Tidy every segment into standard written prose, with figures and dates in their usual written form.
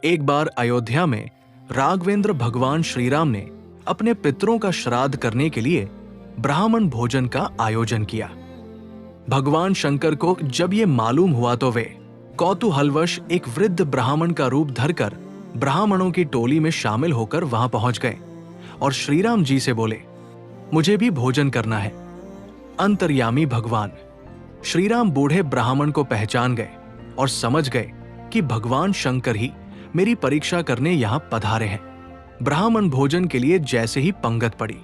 एक बार अयोध्या में राघवेंद्र भगवान श्री राम ने अपने पितरों का श्राद्ध करने के लिए ब्राह्मण भोजन का आयोजन किया। भगवान शंकर को जब ये मालूम हुआ तो वे कौतूहलवश एक वृद्ध ब्राह्मण का रूप धरकर ब्राह्मणों की टोली में शामिल होकर वहां पहुंच गए और श्रीराम जी से बोले, मुझे भी भोजन करना है। अंतर्यामी भगवान श्रीराम बूढ़े ब्राह्मण को पहचान गए और समझ गए कि भगवान शंकर ही मेरी परीक्षा करने यहां पधारे हैं। ब्राह्मण भोजन के लिए जैसे ही पंगत पड़ी,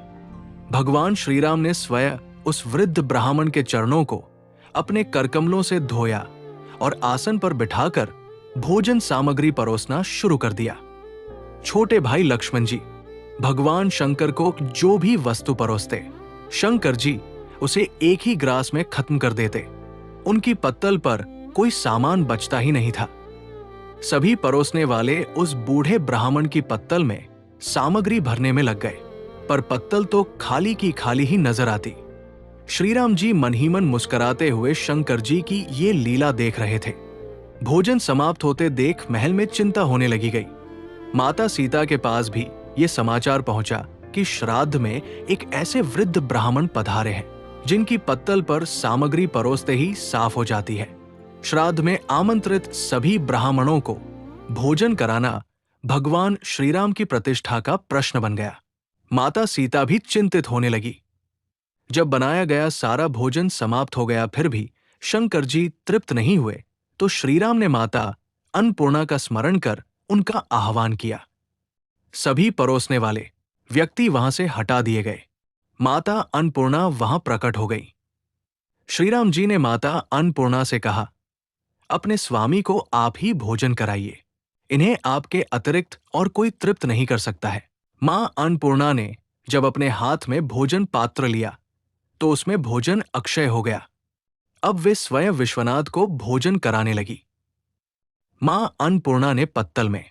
भगवान श्रीराम ने स्वयं उस वृद्ध ब्राह्मण के चरणों को अपने करकमलों से धोया और आसन पर बिठाकर भोजन सामग्री परोसना शुरू कर दिया। छोटे भाई लक्ष्मण जी भगवान शंकर को जो भी वस्तु परोसते, शंकर जी उसे एक ही ग्रास में खत्म कर देते। उनकी पत्तल पर कोई सामान बचता ही नहीं था। सभी परोसने वाले उस बूढ़े ब्राह्मण की पत्तल में सामग्री भरने में लग गए, पर पत्तल तो खाली की खाली ही नजर आती। श्रीराम जी मन ही मन मुस्कुराते हुए शंकर जी की ये लीला देख रहे थे। भोजन समाप्त होते देख महल में चिंता होने लगी गई। माता सीता के पास भी ये समाचार पहुंचा कि श्राद्ध में एक ऐसे वृद्ध ब्राह्मण पधारे हैं जिनकी पत्तल पर सामग्री परोसते ही साफ हो जाती है। श्राद्ध में आमंत्रित सभी ब्राह्मणों को भोजन कराना भगवान श्रीराम की प्रतिष्ठा का प्रश्न बन गया। माता सीता भी चिंतित होने लगी। जब बनाया गया सारा भोजन समाप्त हो गया फिर भी शंकर जी तृप्त नहीं हुए तो श्रीराम ने माता अन्नपूर्णा का स्मरण कर उनका आह्वान किया। सभी परोसने वाले व्यक्ति वहां से हटा दिए गए। माता अन्नपूर्णा वहां प्रकट हो गई। श्रीराम जी ने माता अन्नपूर्णा से कहा, अपने स्वामी को आप ही भोजन कराइए। इन्हें आपके अतिरिक्त और कोई तृप्त नहीं कर सकता है। मां अन्नपूर्णा ने जब अपने हाथ में भोजन पात्र लिया तो उसमें भोजन अक्षय हो गया। अब वे स्वयं विश्वनाथ को भोजन कराने लगी। मां अन्नपूर्णा ने पत्तल में